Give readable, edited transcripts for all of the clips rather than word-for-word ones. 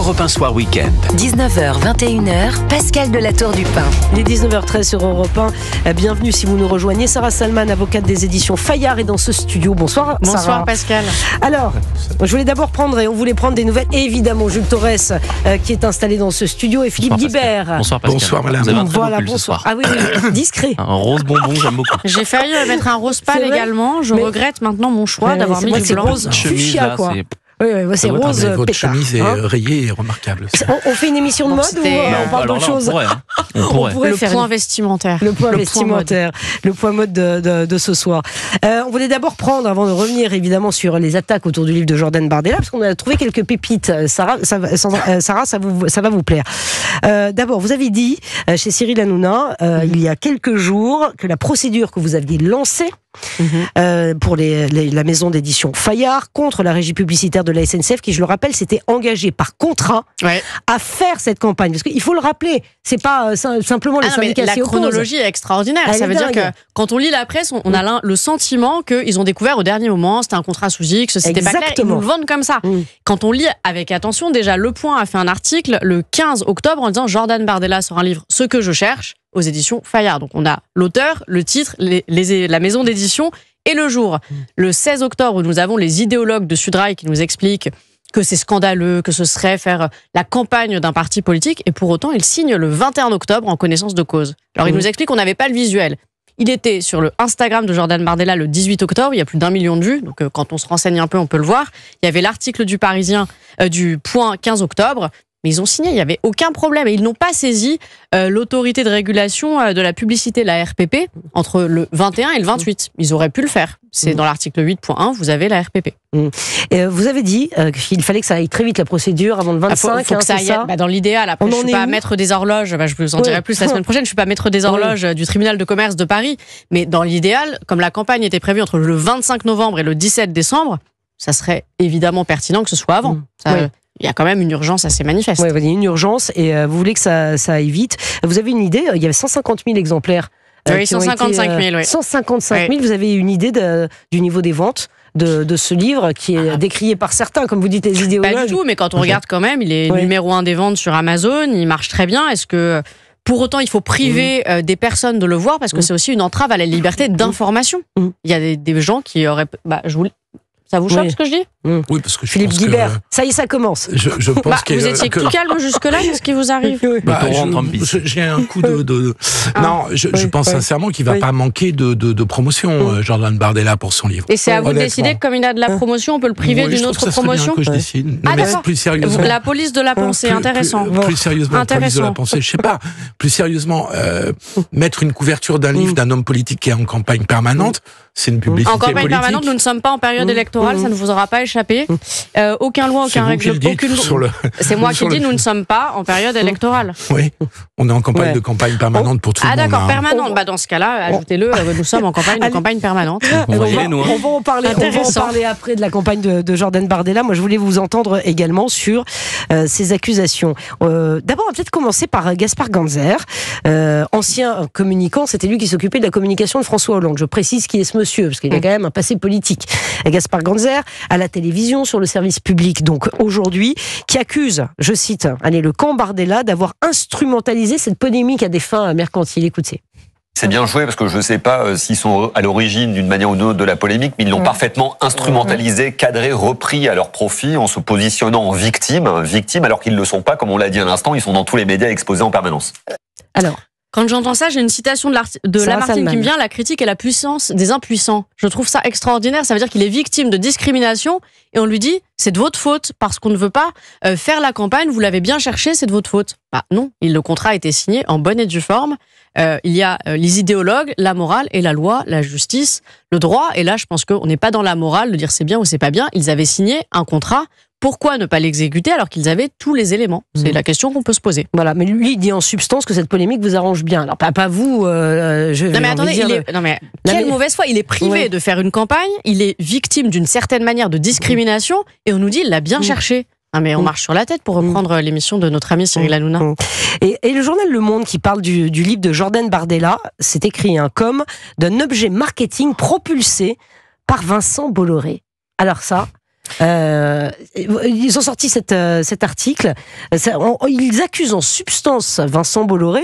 Europe 1 Soir Week-end. 19h, 21h, Pascal de la Tour du Pin. Il est 19h13 sur Europe 1. Bienvenue si vous nous rejoignez. Sarah Salman, avocate des éditions Fayard, est dans ce studio. Bonsoir Sarah. Bonsoir Pascal. Alors, je voulais d'abord prendre des nouvelles. Et évidemment, Jules Torres qui est installé dans ce studio et Philippe Guibert. Bonsoir Pascal. Bonsoir madame. Vous avez un très beau pull bonsoir. ce soir. Ah oui, discret. Un rose bonbon, j'aime beaucoup. J'ai failli mettre un rose pâle C'est vrai, également. Je regrette maintenant mon choix d'avoir mis du blanc. Rose fuchsia, quoi. Oui, c'est rose Votre pétard. chemise est rayée et remarquable. On fait une émission de mode ou on parle d'autre chose? On pourrait. Le faire point vestimentaire. Le point vestimentaire, le point mode de ce soir. On voulait d'abord prendre, avant de revenir évidemment sur les attaques autour du livre de Jordan Bardella, parce qu'on a trouvé quelques pépites. Sarah, ça va vous plaire. D'abord, vous avez dit chez Cyril Hanouna, il y a quelques jours, que la procédure que vous aviez lancée pour la maison d'édition Fayard contre la régie publicitaire de la SNCF, qui, je le rappelle, s'était engagée par contrat à faire cette campagne. Parce qu'il faut le rappeler, c'est pas simplement les syndicats la chronologie est extraordinaire. Ça veut dire que quand on lit la presse, on a le sentiment qu'ils ont découvert au dernier moment, c'était un contrat sous X, c'était pas clair, ils nous le vendent comme ça. Quand on lit avec attention, déjà Le Point a fait un article le 15 octobre en disant Jordan Bardella sort un livre, Ce que je cherche, aux éditions Fayard. Donc on a l'auteur, le titre, la maison d'édition et le jour. Le 16 octobre, nous avons les idéologues de Sudrail qui nous expliquent que c'est scandaleux, que ce serait faire la campagne d'un parti politique, et pour autant, ils signent le 21 octobre en connaissance de cause. Alors ils nous expliquent qu'on n'avait pas le visuel. Il était sur le Instagram de Jordan Bardella le 18 octobre, il y a plus d'1 million de vues, donc quand on se renseigne un peu, on peut le voir. Il y avait l'article du Parisien, du Point 15 octobre, mais ils ont signé, il n'y avait aucun problème. Et ils n'ont pas saisi l'autorité de régulation de la publicité, la RPP, entre le 21 et le 28. Ils auraient pu le faire. C'est dans l'article 8.1, vous avez la RPP. Et vous avez dit qu'il fallait que ça aille très vite, la procédure, avant le 25. Faut que ça aille dans l'idéal. Après, je ne suis pas maître des horloges, je vous en dirai plus la semaine prochaine, je ne suis pas maître des horloges du tribunal de commerce de Paris. Mais dans l'idéal, comme la campagne était prévue entre le 25 novembre et le 17 décembre, ça serait évidemment pertinent que ce soit avant. Il y a quand même une urgence assez manifeste. Oui, il y a une urgence et vous voulez que ça aille vite. Vous avez une idée, il y avait 150 000 exemplaires. Oui, 155 000. Oui. 155 000, vous avez une idée du niveau des ventes de ce livre qui est décrié par certains, comme vous dites, les idéologues? Pas du tout, mais quand on regarde quand même, il est numéro 1 des ventes sur Amazon, il marche très bien. Est-ce que pour autant il faut priver des personnes de le voir, parce que c'est aussi une entrave à la liberté d'information? Il y a des gens qui auraient... Ça vous choque ce que je dis? Oui, parce que je Philippe pense Guibert, que... ça y est, ça commence. Je pense vous étiez plus calme jusque-là, qu'est-ce qui vous arrive? J'ai un coup de... Non, je pense sincèrement qu'il ne va pas manquer de promotion, Jordan Bardella, pour son livre. Et c'est à vous de décider que comme il a de la promotion, on peut le priver d'une autre promotion? Que je décide. Non, mais plus sérieusement... La police de la pensée, intéressant. Plus sérieusement, la police de la pensée, je sais pas. Plus sérieusement, mettre une couverture d'un livre d'un homme politique qui est en campagne permanente, c'est une publicité politique. En campagne permanente, nous ne sommes pas en période électorale, ça ne vous aura pas échappé. Aucun loi, aucun règlement. C'est moi qui dis, nous ne sommes pas en période électorale. Oui, on est en campagne de campagne permanente pour tout le monde. Ah d'accord, permanente. Dans ce cas-là, ajoutez-le, nous sommes en campagne permanente. On va en parler après de la campagne de Jordan Bardella. Moi, je voulais vous entendre également sur ces accusations. D'abord, on va peut-être commencer par Gaspard Ganzer, ancien communicant. C'était lui qui s'occupait de la communication de François Hollande. Je précise qui est ce monsieur, parce qu'il a quand même un passé politique. Gaspard Ganzer, à la télévision, sur le service public, donc aujourd'hui, qui accuse, je cite, le camp Bardella d'avoir instrumentalisé cette polémique à des fins mercantiles. Écoutez. C'est bien joué parce que je ne sais pas s'ils sont à l'origine d'une manière ou d'une autre de la polémique, mais ils l'ont parfaitement instrumentalisé, cadré, repris à leur profit en se positionnant en victime alors qu'ils ne le sont pas, comme on l'a dit à l'instant, ils sont dans tous les médias exposés en permanence. Alors, quand j'entends ça, j'ai une citation de Lamartine qui me vient, la critique est la puissance des impuissants. Je trouve ça extraordinaire, ça veut dire qu'il est victime de discrimination et on lui dit, c'est de votre faute parce qu'on ne veut pas faire la campagne, vous l'avez bien cherché, c'est de votre faute. Non, le contrat a été signé en bonne et due forme. Il y a les idéologues, la morale et la loi, la justice, le droit. Et là, je pense qu'on n'est pas dans la morale de dire c'est bien ou c'est pas bien. Ils avaient signé un contrat. Pourquoi ne pas l'exécuter alors qu'ils avaient tous les éléments? C'est la question qu'on peut se poser. Voilà, mais lui, il dit en substance que cette polémique vous arrange bien. Alors, pas vous, Non mais attendez, quelle mauvaise foi. Il est privé de faire une campagne, il est victime d'une certaine manière de discrimination, et on nous dit il l'a bien cherché. Mais on marche sur la tête pour reprendre l'émission de notre ami Cyril Hanouna. Et le journal Le Monde qui parle du livre de Jordan Bardella, c'est écrit comme d'un objet marketing propulsé par Vincent Bolloré. Alors ça... Ils ont sorti cet article. Ils accusent en substance Vincent Bolloré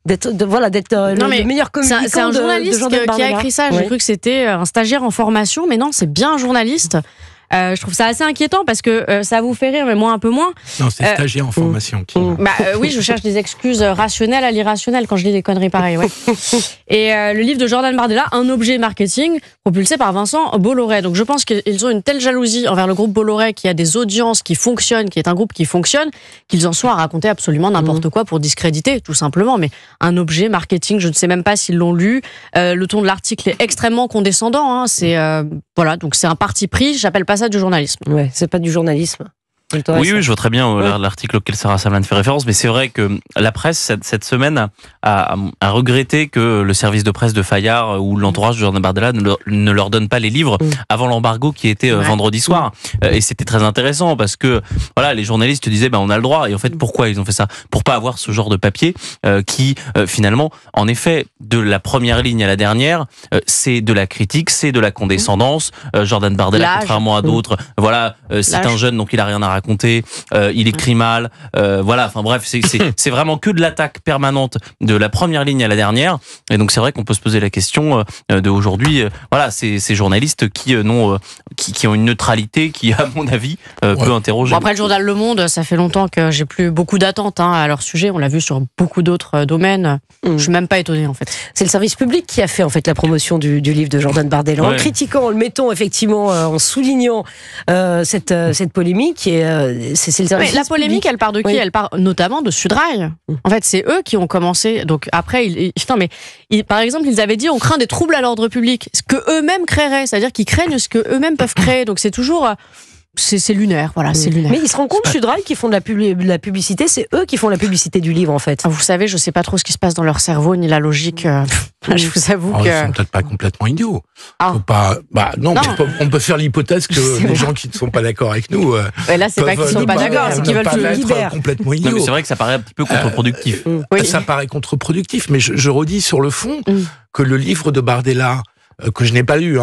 d'être le meilleur communicant. C'est un journaliste qui a écrit ça. J'ai cru que c'était un stagiaire en formation, mais non, c'est bien un journaliste. Je trouve ça assez inquiétant parce que ça vous fait rire, mais moi un peu moins. Non, c'est stagiaire en formation. Oui, je cherche des excuses rationnelles à l'irrationnel quand je dis des conneries pareilles. Ouais. Et le livre de Jordan Bardella, Un objet marketing, propulsé par Vincent Bolloré. Donc je pense qu'ils ont une telle jalousie envers le groupe Bolloré qui a des audiences qui fonctionnent, qui est un groupe qui fonctionne, qu'ils en sont à raconter absolument n'importe quoi pour discréditer, tout simplement. Mais un objet marketing, je ne sais même pas s'ils l'ont lu. Le ton de l'article est extrêmement condescendant. Hein. C'est voilà, donc c'est un parti pris. J'appelle pas ça du journalisme. Ouais, c'est pas du journalisme. Oui, je vois très bien l'article auquel Sarah Salman fait référence, mais c'est vrai que la presse, cette semaine, a regretté que le service de presse de Fayard ou l'entourage de Jordan Bardella ne leur donne pas les livres avant l'embargo qui était vendredi soir. Et c'était très intéressant parce que voilà, les journalistes disaient on a le droit. Et en fait, pourquoi ils ont fait ça? Pour pas avoir ce genre de papier qui, finalement, en effet, de la première ligne à la dernière, c'est de la critique, c'est de la condescendance. Jordan Bardella, contrairement à d'autres, voilà, c'est un jeune, donc il a rien à raconter. Il écrit mal, voilà. Enfin bref, c'est vraiment que de l'attaque permanente de la première ligne à la dernière. Et donc c'est vrai qu'on peut se poser la question de aujourd'hui. Voilà, ces journalistes qui ont une neutralité qui, à mon avis, peut interroger. Bon, après le journal Le Monde, ça fait longtemps que j'ai plus beaucoup d'attentes à leur sujet. On l'a vu sur beaucoup d'autres domaines. Je suis même pas étonnée en fait. C'est le service public qui a fait en fait la promotion du livre de Jordan Bardella en critiquant, en le mettant effectivement, en soulignant cette polémique. C'est le service la polémique, elle part de qui? Elle part notamment de Sudrail. En fait, c'est eux qui ont commencé. Donc après, par exemple, ils avaient dit on craint des troubles à l'ordre public, ce que eux-mêmes créeraient, c'est-à-dire qu'ils craignent ce que eux-mêmes peuvent créer. Donc c'est toujours c'est lunaire, voilà, c'est lunaire. Mais ils se rendent compte, Sudrail, qui font de la publicité, c'est eux qui font la publicité du livre, en fait. Vous savez, je sais pas trop ce qui se passe dans leur cerveau, ni la logique. Je vous avoue que... Ils sont peut-être pas complètement idiots. Faut pas... non. On peut faire l'hypothèse que les gens qui ne sont pas d'accord avec nous... là, c'est pas qu'ils sont pas d'accord, c'est qu'ils veulent que le libère. Complètement idiots. Non, mais c'est vrai que ça paraît un petit peu contre-productif. Ça paraît contre-productif, mais je redis sur le fond que le livre de Bardella... que je n'ai pas lu,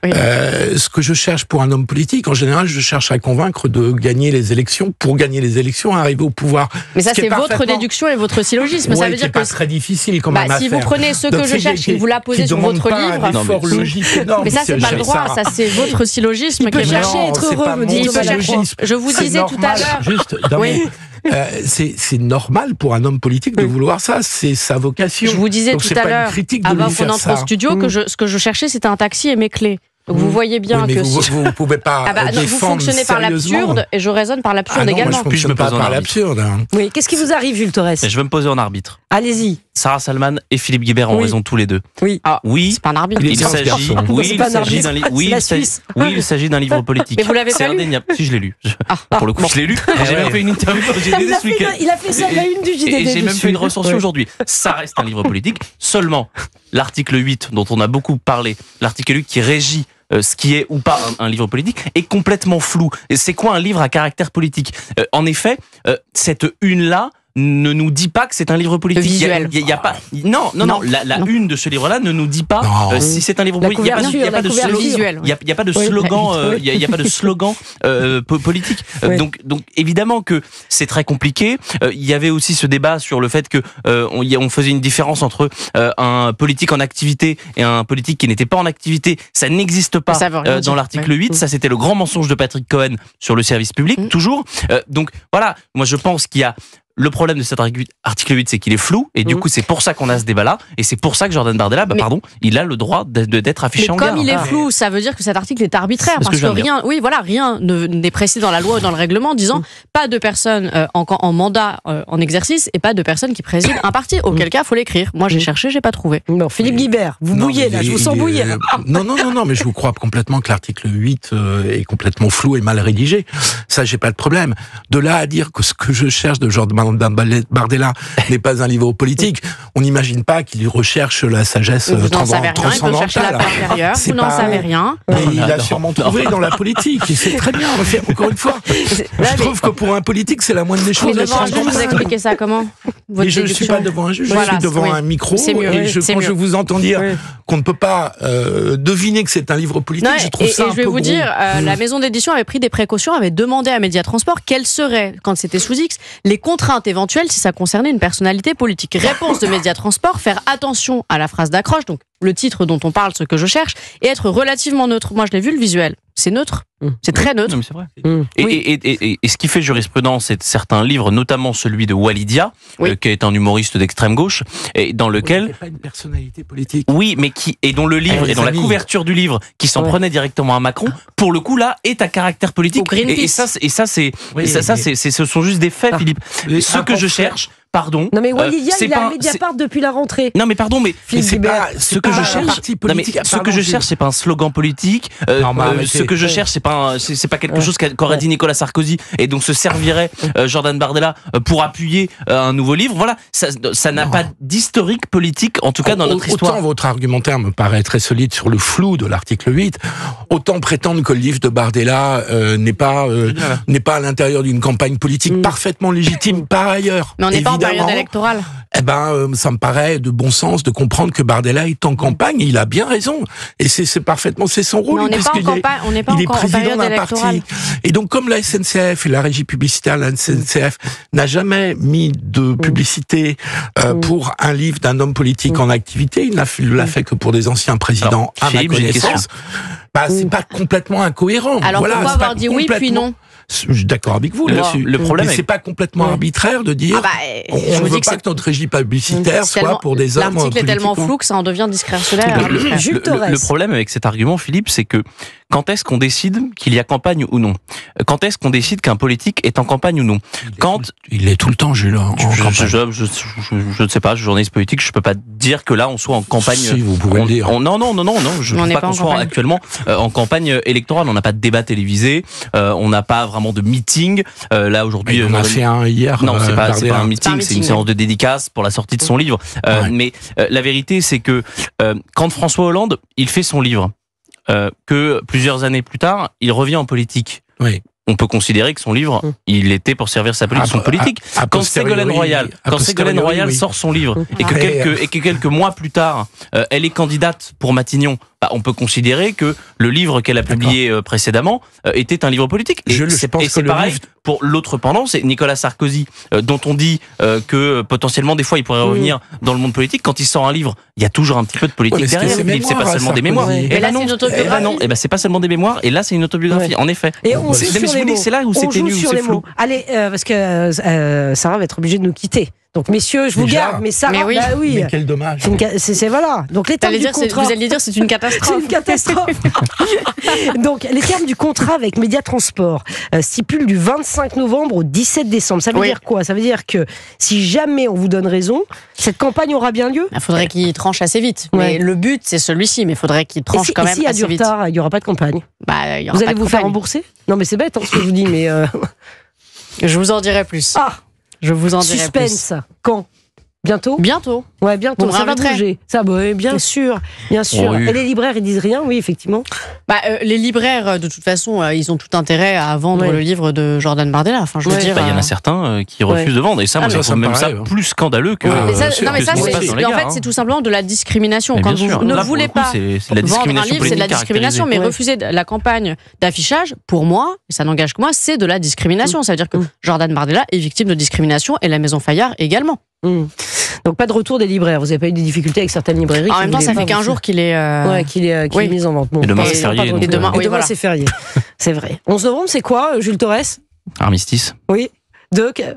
ce que je cherche pour un homme politique, en général, je cherche à convaincre de gagner les élections, pour gagner les élections, arriver au pouvoir. Mais ça, c'est votre déduction et votre syllogisme. Ça veut dire que c'est pas très difficile quand même à faire. Si vous prenez ce que je cherche et que vous l'apposez sur votre livre, mais ça, c'est pas le droit, ça, c'est votre syllogisme. Il peut chercher à être heureux, me dit Thomas Lacroix. Je vous disais tout à l'heure. Juste, c'est normal pour un homme politique de vouloir ça, c'est sa vocation. Je vous disais tout à l'heure, avant qu'on entre au studio, que ce que je cherchais, c'était un taxi et mes clés. Donc vous voyez bien que vous ne pouvez pas vous fonctionnez par l'absurde et je raisonne par l'absurde également. Moi, je ne pas par l'absurde. Oui, qu'est-ce qui vous arrive, Jules Torres? Je veux me poser en arbitre. Allez-y. Sarah Salman et Philippe Guibert ont raison tous les deux. Oui. C'est pas un arbitre. Il s'agit d'un livre politique. Mais vous l'avez pas lu? Si, je l'ai lu. Pour le coup, je l'ai lu. J'ai même fait une interview au JDD ce week-end. Il a fait ça à la une du JDD. Et j'ai même fait une recension aujourd'hui. Ça reste un livre politique. Seulement, l'article 8, dont on a beaucoup parlé, l'article 8 qui régit ce qui est ou pas un livre politique, est complètement flou. Et c'est quoi un livre à caractère politique? En effet, cette une-là ne nous dit pas que c'est un livre politique. Visuel. Il y a pas. Non. La une de ce livre-là ne nous dit pas si c'est un livre politique. Il n'y a pas de slogan. Il n'y a pas de slogan. Il y a pas de slogan politique. Donc évidemment que c'est très compliqué. Il y avait aussi ce débat sur le fait que on faisait une différence entre un politique en activité et un politique qui n'était pas en activité. Ça n'existe pas dans l'article 8. Ça, c'était le grand mensonge de Patrick Cohen sur le service public, toujours. Donc voilà, moi je pense qu'il y a le problème de cet article 8, c'est qu'il est flou, et du coup, c'est pour ça qu'on a ce débat-là, et c'est pour ça que Jordan Bardella, il a le droit d'être affiché en garde. Comme il est flou, ça veut dire que cet article est arbitraire, parce que rien n'est précis dans la loi ou dans le règlement, disant pas de personnes en mandat, en exercice, et pas de personnes qui président un parti. Auquel cas, il faut l'écrire. Moi, j'ai cherché, j'ai pas trouvé. Bon, Philippe Guibert, vous bouillez là, je vous sens bouillir. Non, mais je vous crois complètement que l'article 8 est complètement flou et mal rédigé. Ça, j'ai pas de problème. De là à dire que ce que je cherche de Jordan Bardella n'est pas un livre politique. On n'imagine pas qu'il recherche la sagesse transcendantale. Vous n'en savez rien. Mais il a sûrement trouvé dans la politique. Et c'est très bien. Encore une fois, je trouve que pour un politique, c'est la moindre des choses. Mais devant un juge, vous expliquez ça comment? Je ne suis pas devant un juge, je suis devant un micro. Et quand je vous entends dire qu'on ne peut pas deviner que c'est un livre politique, je trouve ça un peu je vais vous dire, la maison d'édition avait pris des précautions, avait demandé à Mediatransport quelles seraient, quand c'était sous X, les contraintes éventuelles si ça concernait une personnalité politique. Réponse de Mediatransport, faire attention à la phrase d'accroche, donc le titre dont on parle, ce que je cherche, et être relativement neutre. Moi, je l'ai vu, le visuel. C'est neutre. C'est très neutre. Non, mais c'est vrai. Et ce qui fait jurisprudence, c'est certains livres, notamment celui de Walidia, qui est un humoriste d'extrême gauche, et dans lequel... C'est pas une personnalité politique. Oui, mais dont le livre, et dont la couverture du livre, qui s'en prenait directement à Macron, pour le coup, là, est à caractère politique. Ce sont juste des faits, Philippe. Ce que je cherche... Pardon. Non mais Walidia, il est à Mediapart depuis la rentrée. Non mais pardon, mais c'est pas ce que je cherche. Ce que je cherche, c'est pas un slogan politique. Ce que je cherche, c'est pas quelque chose qu'aurait dit Nicolas Sarkozy et donc se servirait Jordan Bardella pour appuyer un nouveau livre. Voilà, ça n'a pas d'historique politique, en tout cas dans notre histoire. Autant votre argumentaire me paraît très solide sur le flou de l'article 8, autant prétendre que le livre de Bardella n'est pas à l'intérieur d'une campagne politique parfaitement légitime par ailleurs. Mais on n'est pas en période électorale. Ça me paraît de bon sens de comprendre que Bardella est en campagne. Et il a bien raison. Et c'est son rôle. Mais on n'est pas il est en président période d'un électorale. parti. Et donc, comme la SNCF et la régie publicitaire, la SNCF n'a jamais mis de publicité pour un livre d'un homme politique en activité, il ne l'a fait que pour des anciens présidents à ma connaissance. C'est pas complètement incohérent. Alors pourquoi avoir dit oui puis non? Je suis d'accord avec vous là-dessus. Le problème, mais c'est pas complètement arbitraire de dire on ne veut pas que notre régie publicitaire soit pour des hommes. L'article est tellement flou que ça en devient discrétionnaire. Le problème avec cet argument, Philippe, c'est que quand est-ce qu'on décide qu'il y a campagne ou non? Quand est-ce qu'on décide qu'un politique est en campagne ou non? Il est tout le temps, Jules. Je ne sais pas, je suis journaliste politique, je peux pas dire que là on soit en campagne. Si, vous pouvez le dire. Non, je ne pense pas qu'on soit actuellement en campagne électorale. On n'a pas de débat télévisé, on n'a pas vraiment de meeting. Là aujourd'hui, on a fait un hier. Non, c'est pas un meeting, c'est une séance de dédicace pour la sortie de son livre. Mais la vérité, c'est que quand François Hollande, il fait son livre, que plusieurs années plus tard, il revient en politique. Oui. On peut considérer que son livre, il était pour servir son politique. Quand Ségolène Royal sort son livre et que quelques mois plus tard, elle est candidate pour Matignon, on peut considérer que le livre qu'elle a publié précédemment était un livre politique. Et c'est pareil pour l'autre pendant, c'est Nicolas Sarkozy, dont on dit que potentiellement des fois il pourrait revenir dans le monde politique. Quand il sort un livre, il y a toujours un petit peu de politique derrière. C'est pas seulement des mémoires. Et là, c'est une autobiographie. C'est pas seulement des mémoires. Et là, c'est une autobiographie. En effet. Et on joue sur les mots. C'est là où c'est ténu, où c'est flou. Allez, parce que Sarah va être obligée de nous quitter. Donc messieurs, je vous garde, mais Sarah, mais quel dommage. C'est voilà. Donc les termes du contrat. Vous alliez dire c'est une catastrophe. C'est une catastrophe. Donc les termes du contrat avec Mediatransport stipulent du 25 novembre au 17 décembre. Ça veut dire quoi? Ça veut dire que si jamais on vous donne raison, cette campagne aura bien lieu. Il faudrait qu'il tranche assez vite. Mais le but c'est celui-ci, mais il faudrait qu'il tranche quand même assez vite. S'il y a du retard, il n'y aura pas de campagne. Vous allez vous faire rembourser? Non mais c'est bête ce que je vous dis, mais je vous en dirai plus. Je vous en dirai plus. Suspense. Quand? Bientôt? Bientôt. Ouais, bientôt. Bon, ça va bouger. Ça, bien sûr. Bien sûr. Et les libraires, ils disent rien, oui, effectivement. Les libraires, de toute façon, ils ont tout intérêt à vendre le livre de Jordan Bardella. Enfin, je veux dire. Il y en a certains qui refusent de vendre. Et ça, moi, je trouve même ça plus scandaleux que. En fait, c'est tout simplement de la discrimination. Quand vous ne voulez pas vendre un livre, c'est de la discrimination. Mais refuser la campagne d'affichage, pour moi, et ça n'engage que moi, c'est de la discrimination. Ça veut dire que Jordan Bardella est victime de discrimination et la Maison Fayard également. Donc pas de retour des libraires. Vous n'avez pas eu des difficultés avec certaines librairies? En même temps, ça fait qu'un jour qu'il est mis en vente. Et demain c'est férié. Et demain c'est férié. C'est vrai. 11 novembre, c'est quoi, Jules Torres? Armistice. Oui.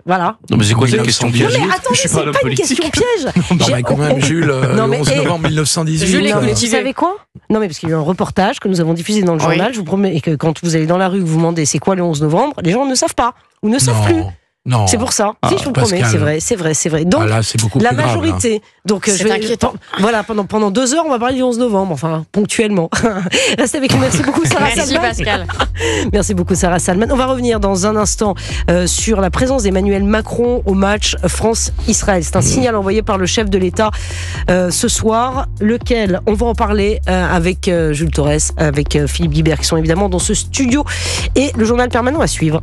Voilà. Non mais c'est quoi cette question piège? Non mais attendez, c'est pas une question piège. Non mais quand même, Jules, 11 novembre 1918. Jules, vous savez quoi? Non mais parce qu'il y a eu un reportage que nous avons diffusé dans le journal. Je vous promets que quand vous allez dans la rue, vous vous demandez c'est quoi le 11 novembre, les gens ne savent pas ou ne savent plus. Non. C'est pour ça. Si, je vous promets, c'est vrai. Donc, là, c'est beaucoup la plus majorité. Grave, donc, c'est inquiétant. Voilà, pendant 2 heures, on va parler du 11 novembre, enfin, ponctuellement. Restez avec nous. Merci beaucoup, Sarah Salman. Merci, Pascal. Merci beaucoup, Sarah Salman. On va revenir dans un instant sur la présence d'Emmanuel Macron au match France-Israël. C'est un signal envoyé par le chef de l'État ce soir, lequel on va en parler avec Jules Torres, avec Philippe Guibert, qui sont évidemment dans ce studio, et le journal permanent à suivre.